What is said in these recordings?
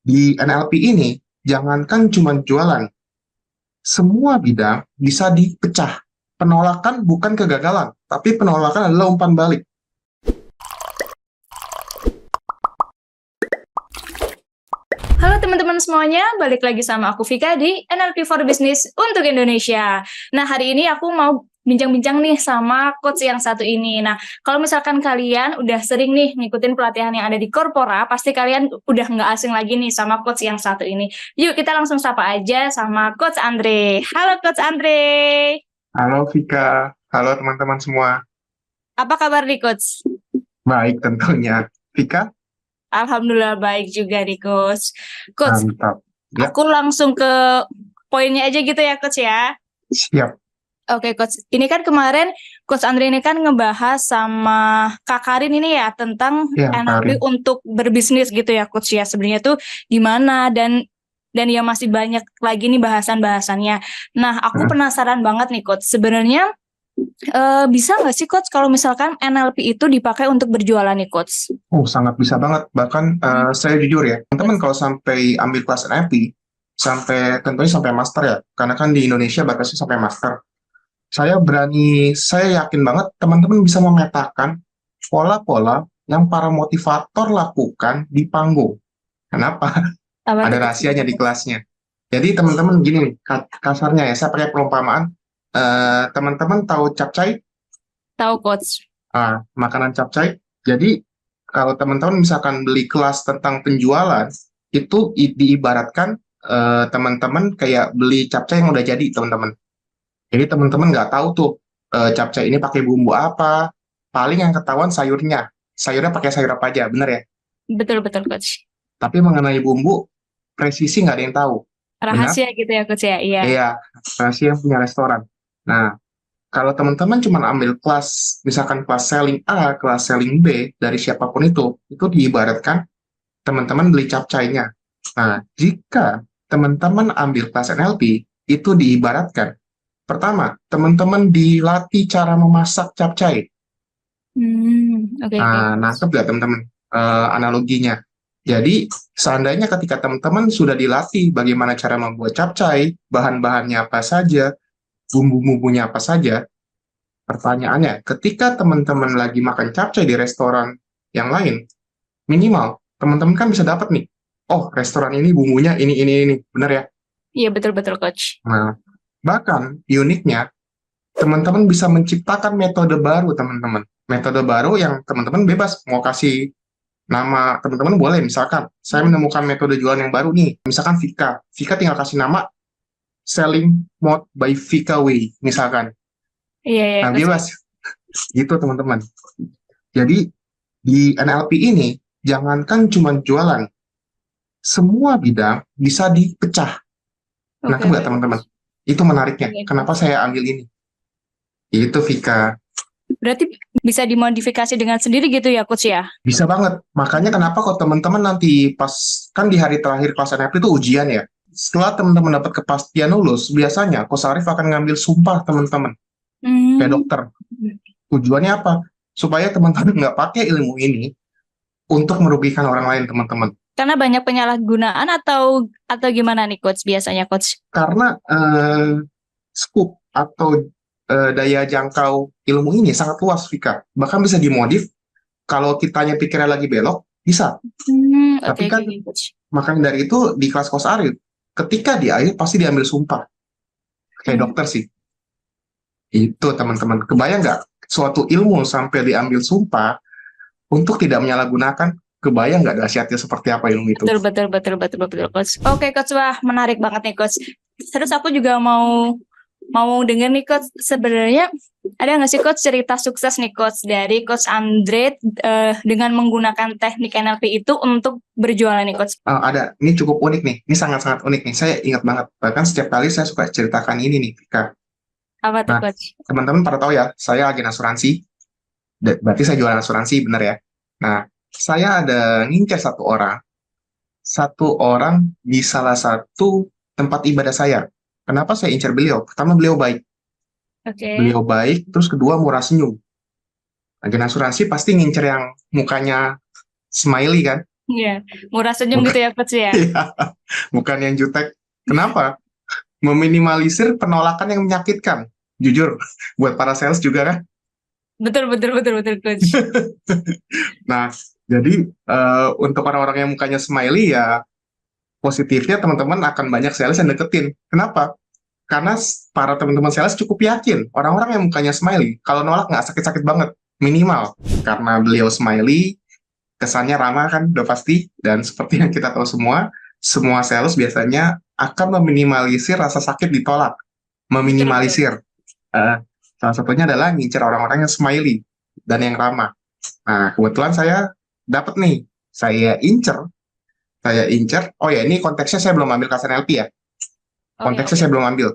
Di NLP ini, jangankan cuma jualan, semua bidang bisa dipecah. Penolakan bukan kegagalan, tapi penolakan adalah umpan balik. Halo teman-teman semuanya, balik lagi sama aku Vika di NLP for Business untuk Indonesia. Nah, hari ini aku mau bincang-bincang nih sama coach yang satu ini. Nah, kalau misalkan kalian udah sering nih ngikutin pelatihan yang ada di Corpora, pasti kalian udah nggak asing lagi nih sama coach yang satu ini. Yuk, kita langsung sapa aja sama Coach Andre. Halo Coach Andre. Halo Vika, halo teman-teman semua. Apa kabar nih Coach? Baik tentunya. Vika, Alhamdulillah baik juga nih Coach. Coach, mantap. Ya, aku langsung ke poinnya aja gitu ya Coach ya. siap. Oke, Coach. Ini kan kemarin Coach Andre ini kan ngebahas sama Kak Karin ini ya tentang Ya, NLP Karin. untuk berbisnis gitu ya, Coach ya. Sebenarnya tuh gimana dan ya masih banyak lagi nih bahasan-bahasannya. Nah, aku penasaran banget nih, Coach. Sebenarnya bisa nggak sih, Coach, kalau misalkan NLP itu dipakai untuk berjualan nih, Coach? Oh, sangat bisa banget. Bahkan saya jujur ya, teman-teman kalau sampai ambil kelas NLP, tentunya sampai master ya, karena kan di Indonesia batasnya sampai master. Saya yakin banget teman-teman bisa memetakan pola-pola yang para motivator lakukan di panggung. Kenapa? Apa Ada tuh, Coach? rahasianya di kelasnya. Jadi teman-teman gini nih, kasarnya ya, saya pakai perumpamaan. Teman-teman tahu capcay? Tahu, Coach. Makanan capcay. Jadi kalau teman-teman misalkan beli kelas tentang penjualan, itu diibaratkan teman-teman kayak beli capcay yang udah jadi, teman-teman. Jadi teman-teman nggak tahu tuh capcay ini pakai bumbu apa. Paling yang ketahuan sayurnya. Sayurnya pakai sayur apa aja, bener ya? Betul-betul, Coach. Tapi mengenai bumbu, presisi nggak ada yang tahu. Benar? Rahasia gitu ya, Coach ya. Iya. Iya, rahasia yang punya restoran. Nah, kalau teman-teman cuma ambil kelas, misalkan kelas selling A, kelas selling B, dari siapapun itu diibaratkan teman-teman beli capcaynya. Nah, jika teman-teman ambil kelas NLP, itu diibaratkan, pertama, teman-teman dilatih cara memasak capcay. Oke, oke. Nangkep nggak teman-teman analoginya? Jadi, seandainya ketika teman-teman sudah dilatih bagaimana cara membuat capcay, bahan-bahannya apa saja, bumbu-bumbunya apa saja, pertanyaannya, ketika teman-teman lagi makan capcay di restoran yang lain, minimal teman-teman kan bisa dapat nih, oh restoran ini bumbunya ini, benar ya? Iya, betul-betul, Coach. Nah, bahkan uniknya, teman-teman bisa menciptakan metode baru, teman-teman. Metode baru yang teman-teman bebas mau kasih nama teman-teman boleh, misalkan saya menemukan metode jualan yang baru nih, misalkan Vika. Vika tinggal kasih nama Selling Mode by Vika Way, misalkan. Iya, iya, Nah, Coach. bebas. Gitu, teman-teman. Jadi, di NLP ini, jangankan cuma jualan, semua bidang bisa dipecah. Oke, Nangkep nggak, oke. teman-teman? Itu menariknya. Oke. Kenapa saya ambil ini? Itu, Vika. Berarti bisa dimodifikasi dengan sendiri gitu ya, Coach ya? Bisa banget. Makanya kenapa kalau teman-teman nanti pas, kan di hari terakhir kelas NLP itu ujian ya. Setelah teman-teman dapat kepastian lulus, biasanya Coach Arif akan ngambil sumpah teman-teman. Kayak Hmm. dokter. Tujuannya apa? Supaya teman-teman nggak pakai ilmu ini untuk merugikan orang lain, teman-teman. Karena banyak penyalahgunaan atau gimana nih, Coach, biasanya, Coach? Karena scoop atau daya jangkau ilmu ini sangat luas, Vika. Bahkan bisa dimodif, kalau kitanya pikirnya lagi belok, bisa. Tapi Oke, kan, oke, Coach. makanya dari itu di kelas Coach Arif, ketika di akhir pasti diambil sumpah. Kayak Hmm. dokter sih. Itu, teman-teman. Kebayang nggak suatu ilmu sampai diambil sumpah untuk tidak menyalahgunakan? Kebayang nggak dahsyatnya seperti apa ilmu itu? Betul, Coach. Oke, Coach, wah menarik banget nih, Coach. Terus aku juga mau denger nih, Coach. Sebenarnya ada nggak sih, Coach, cerita sukses nih, Coach, dari Coach Andre dengan menggunakan teknik NLP itu untuk berjualan nih, Coach? Ada, ini cukup unik nih. Ini sangat-sangat unik nih. Saya ingat banget. Bahkan setiap kali saya suka ceritakan ini nih, Vika. Apa tuh, Nah, Coach? teman-teman pada tahu ya, saya agen asuransi. Berarti saya jualan asuransi, benar ya? Nah, saya ada ngincer satu orang di salah satu tempat ibadah saya. Kenapa saya incer beliau? Pertama, beliau baik. Oke. Terus kedua, murah senyum. Agen asuransi pasti ngincer yang mukanya smiley kan? Iya, murah senyum Bukan, gitu ya coach ya. iya, bukan yang jutek. Kenapa? Meminimalisir penolakan yang menyakitkan. Jujur, buat para sales juga kan. Betul betul betul betul coach. Nah, jadi untuk orang-orang yang mukanya smiley ya positifnya teman-teman akan banyak sales yang deketin. Kenapa? Karena para teman-teman sales cukup yakin orang-orang yang mukanya smiley kalau nolak nggak sakit-sakit banget minimal karena beliau smiley kesannya ramah kan udah pasti dan seperti yang kita tahu semua sales biasanya akan meminimalisir rasa sakit ditolak Betul betul. meminimalisir. Eh, Salah satunya adalah ngincer orang-orang yang smiley dan yang ramah. Nah kebetulan saya dapat nih saya incer. Oh ya ini konteksnya saya belum ambil KSNLP ya, Oh ya konteksnya oke. saya belum ambil.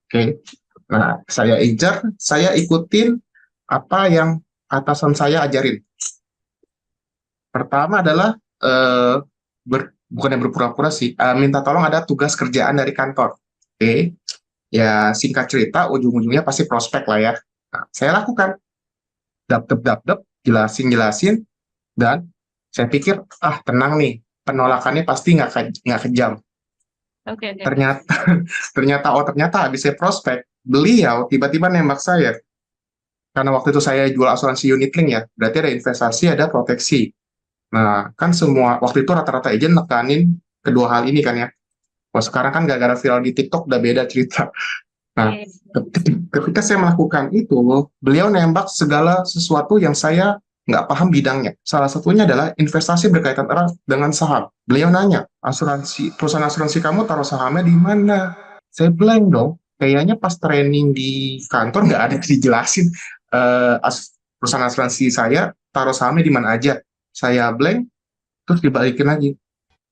Oke. Nah, saya incer, saya ikutin apa yang atasan saya ajarin. Pertama adalah bukan yang berpura-pura sih, minta tolong ada tugas kerjaan dari kantor. Oke. Ya singkat cerita, ujung-ujungnya pasti prospek lah ya. Nah, saya lakukan, dap jelasin, dan saya pikir, tenang nih, penolakannya pasti nggak kejam. Oke oke. Ternyata, ternyata habis saya prospek, beliau tiba-tiba nembak saya. Karena waktu itu saya jual asuransi unit link ya, berarti ada investasi, ada proteksi. Nah, kan semua, waktu itu rata-rata agent nekanin kedua hal ini kan ya. Wah, sekarang kan gara-gara viral di TikTok udah beda cerita. Nah, Iya. ketika saya melakukan itu, beliau nembak segala sesuatu yang saya nggak paham bidangnya. Salah satunya adalah investasi berkaitan erat dengan saham. Beliau nanya, perusahaan asuransi kamu taruh sahamnya di mana? Saya blank dong. Kayaknya pas training di kantor nggak ada dijelasin perusahaan asuransi saya taruh sahamnya di mana aja. Saya blank, terus dibalikin lagi.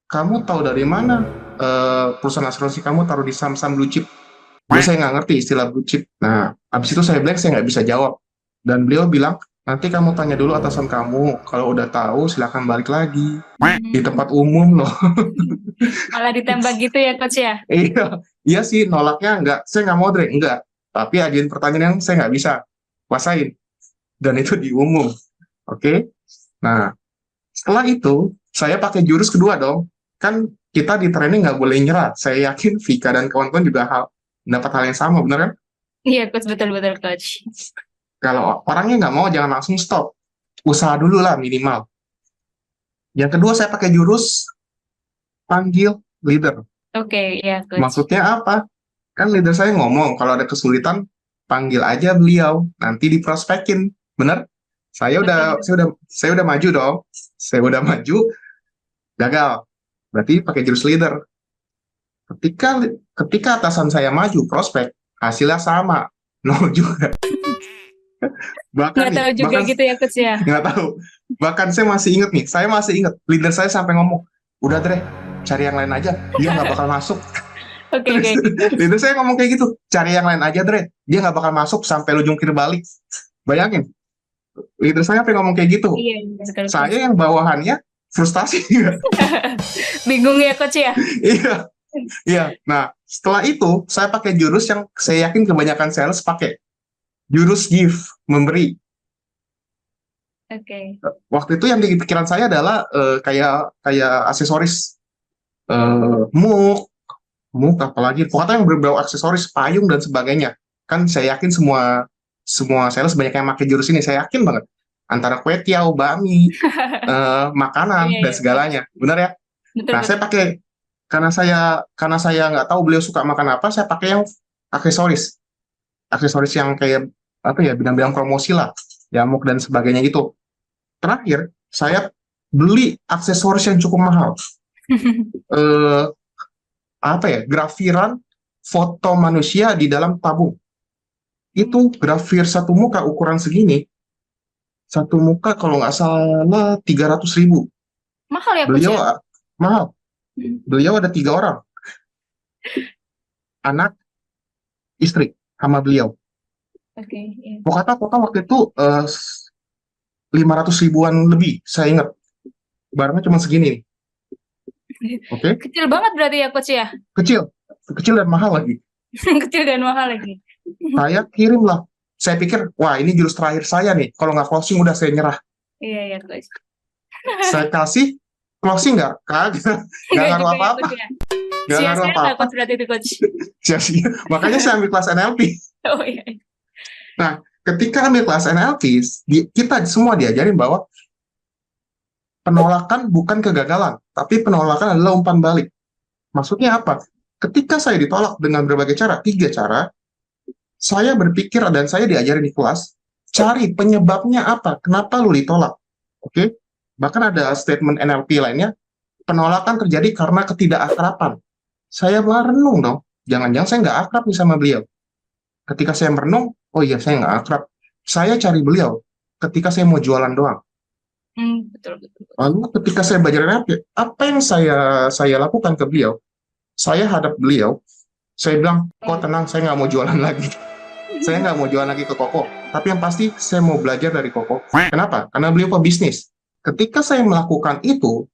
Kamu tahu dari mana perusahaan asuransi kamu taruh di saham-saham blue chip? Gue saya nggak ngerti istilah blue chip. Nah, habis itu saya blank, saya nggak bisa jawab. Dan beliau bilang, nanti kamu tanya dulu atasan kamu. Kalau udah tahu, silakan balik lagi. Di tempat umum loh. Malah ditembak gitu ya coach ya. Iya, iya sih, nolaknya nggak, saya nggak mau Dre, enggak. Tapi ajuin pertanyaan yang saya nggak bisa kuasain. Dan itu di umum. Oke? Nah, setelah itu, saya pakai jurus kedua dong. Kan kita di training nggak boleh nyerah. Saya yakin Vika dan kawan-kawan juga dapat hal yang sama, benar kan? Iya coach betul betul coach. Kalau orangnya nggak mau, jangan langsung stop. Usaha dulu lah minimal. Yang kedua, saya pakai jurus panggil leader. Oke ya coach. Maksudnya apa? Kan leader saya ngomong, kalau ada kesulitan, panggil aja beliau, nanti diprospekin. Bener? Saya Betul udah, betul. saya udah maju dong. Saya udah maju, gagal. Berarti pakai jurus leader. Ketika ketika atasan saya maju prospek, hasilnya sama. Nol juga. Bahkan Nggak nih, tahu juga gitu ya coach ya. nggak tahu. Bahkan saya masih inget nih, saya masih inget. Leader saya sampai ngomong, udah Dre, cari yang lain aja, dia nggak bakal masuk. Oke Terus oke. leader saya ngomong kayak gitu, cari yang lain aja Dre, dia nggak bakal masuk sampai lu jungkir balik. Bayangin, leader saya sampai ngomong kayak gitu. Iya betul coach. Saya yang bawahannya frustasi. Bingung ya coach ya. Iya, iya. Nah, setelah itu saya pakai jurus yang saya yakin kebanyakan sales pakai. Jurus give, memberi. Oke. Waktu itu yang di pikiran saya adalah kayak aksesoris muk, apalagi pokoknya yang berbau aksesoris, payung dan sebagainya. Kan saya yakin semua sales banyak yang pakai jurus ini, saya yakin banget. Antara kue tiaw, bakmi, Iya makanan dan iya coach. segalanya. Benar ya? Betul Nah, saya betul. pakai karena saya nggak tahu beliau suka makan apa, saya pakai yang aksesoris. Aksesoris yang kayak apa ya, bidang-bidang promosi lah, jamuk dan sebagainya gitu. Terakhir, saya beli aksesoris yang cukup mahal. Eh, Apa ya? Grafiran foto manusia di dalam tabung. Itu grafir satu muka ukuran segini, satu muka kalau nggak salah 300.000. Mahal ya coach Beliau ya. mahal. Beliau ada 3 orang, anak, istri, sama beliau. Oke. Iya. Pokoknya waktu itu 500 ribuan lebih, saya ingat. Barangnya cuma segini nih. Oke, Kecil banget berarti ya coach ya. kecil, kecil dan mahal lagi. Kecil dan mahal lagi. Saya kirim lah. Saya pikir, wah ini jurus terakhir saya nih. Kalau nggak closing udah saya nyerah. Iya ya coach. Saya kasih, closing nggak? Kagak. Nggak ngaruh juga ya, apa-apa. Coach ya. Nggak ngaruh Sia-sia nggak apa-apa. Coach berarti itu Coach? Sia-sia. Makanya saya ambil kelas NLP. Oh iya. Nah, ketika ambil kelas NLP, kita semua diajarin bahwa penolakan bukan kegagalan, tapi penolakan adalah umpan balik. Maksudnya apa? Ketika saya ditolak dengan berbagai cara, 3 cara, saya berpikir dan saya diajarin di kelas, cari penyebabnya apa, kenapa lu ditolak. Oke? Bahkan ada statement NLP lainnya, penolakan terjadi karena ketidakakraban. Saya merenung dong, jangan-jangan saya nggak akrab nih sama beliau. Ketika saya merenung, oh iya saya nggak akrab. Saya cari beliau ketika saya mau jualan doang. Betul, betul. Lalu ketika saya belajar NLP, apa yang saya lakukan ke beliau? Saya hadap beliau, saya bilang, kok tenang, saya nggak mau jualan lagi. Saya nggak mau jualan lagi ke Koko. Tapi yang pasti, saya mau belajar dari Koko. Kenapa? Karena beliau pebisnis. Ketika saya melakukan itu,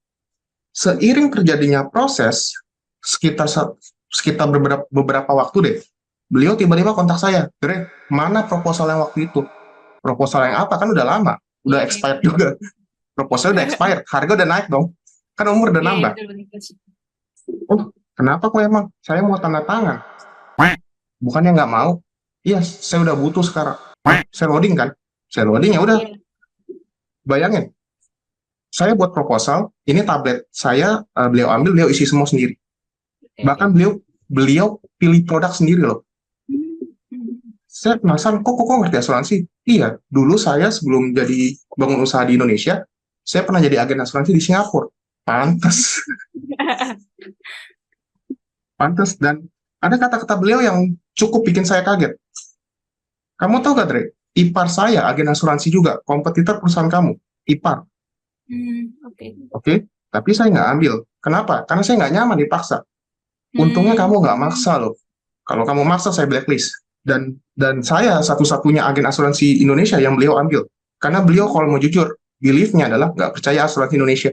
seiring terjadinya proses, sekitar beberapa waktu deh, beliau tiba-tiba kontak saya, Dre, mana proposal yang waktu itu? Proposal yang apa? Kan udah lama, udah expired juga. Proposal udah expired, harga udah naik dong. Kan umur udah nambah. Oh, kenapa kok emang? Saya mau tanda tangan. Bukannya nggak mau? Iya, saya udah butuh sekarang. Saya loading kan? Saya loading ya udah. Bayangin, saya buat proposal, ini tablet saya, beliau ambil, beliau isi semua sendiri. Bahkan beliau pilih produk sendiri loh. Saya penasaran, kok ngerti asuransi? Iya, dulu saya sebelum jadi bangun usaha di Indonesia, saya pernah jadi agen asuransi di Singapura. Pantes. Pantes. Dan ada kata-kata beliau yang cukup bikin saya kaget. Kamu tahu gak, Dre? Ipar saya agen asuransi juga, kompetitor perusahaan kamu. Ipar. Oke. Tapi saya nggak ambil. Kenapa? Karena saya nggak nyaman dipaksa. Untungnya kamu nggak maksa loh. Kalau kamu maksa, saya blacklist. Dan saya satu-satunya agen asuransi Indonesia yang beliau ambil. Karena beliau kalau mau jujur, belief-nya adalah nggak percaya asuransi Indonesia.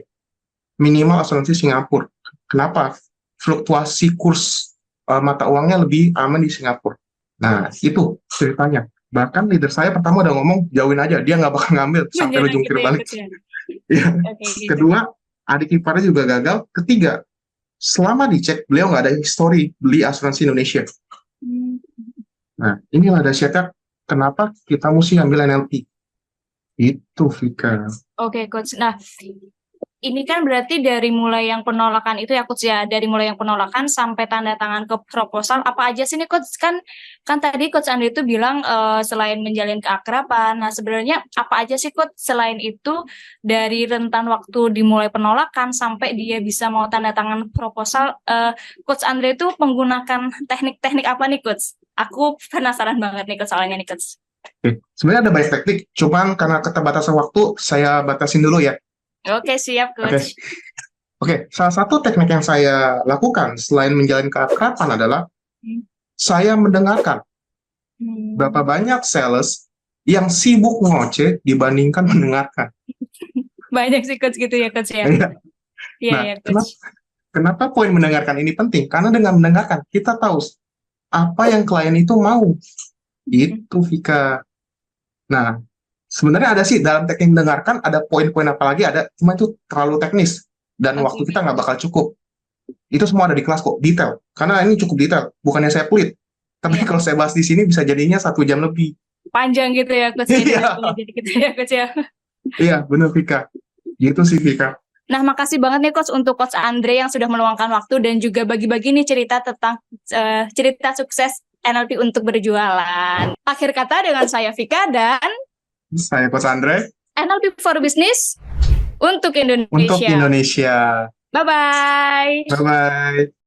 Minimal asuransi Singapura. Kenapa? Fluktuasi kurs mata uangnya lebih aman di Singapura. Nah, itu ceritanya. Bahkan leader saya pertama udah ngomong, jauhin aja, dia nggak bakal ngambil sampai lu jungkir balik. Ya. Kedua, adik iparnya juga gagal. Ketiga, selama dicek, beliau nggak ada histori beli asuransi Indonesia. Nah, inilah dahsyatnya kenapa kita mesti ambil NLP. Itu, Vika. Oke, Coach. Nah, ini kan berarti dari mulai yang penolakan itu ya Coach ya, dari mulai yang penolakan sampai tanda tangan ke proposal, apa aja sih nih Coach? Kan tadi Coach Andre itu bilang selain menjalin keakraban, nah sebenarnya apa aja sih Coach selain itu dari rentan waktu dimulai penolakan sampai dia bisa mau tanda tangan proposal, Coach Andre itu menggunakan teknik-teknik apa nih Coach? Aku penasaran banget nih Coach soalnya nih Coach. Oke. Sebenarnya ada banyak teknik, cuman karena keterbatasan waktu, saya batasin dulu ya. Oke, siap Coach. Oke, salah satu teknik yang saya lakukan selain menjalin keakraban adalah saya mendengarkan. Berapa banyak sales yang sibuk ngoceh dibandingkan mendengarkan. Banyak sih Coach gitu ya Coach ya. Iya, Coach. Kenapa poin mendengarkan ini penting? Karena dengan mendengarkan kita tahu apa yang klien itu mau. Itu, Vika. Nah, sebenarnya ada sih dalam teknik mendengarkan ada poin-poin apa lagi ada, cuma itu terlalu teknis dan waktu kita nggak bakal cukup. Itu semua ada di kelas kok, detail. Karena ini cukup detail, bukannya saya pelit. Tapi kalau saya bahas di sini bisa jadinya 1 jam lebih. Panjang gitu ya Coach. Jadi gitu ya Coach ya. Iya, benar Vika. Gitu sih Vika. Nah, makasih banget nih Coach untuk Coach Andre yang sudah meluangkan waktu dan juga bagi-bagi nih cerita tentang cerita sukses NLP untuk berjualan. Akhir kata dengan saya Vika dan saya Coach Andre. NLP for Business untuk Indonesia. Untuk Indonesia. Bye-bye. Bye-bye.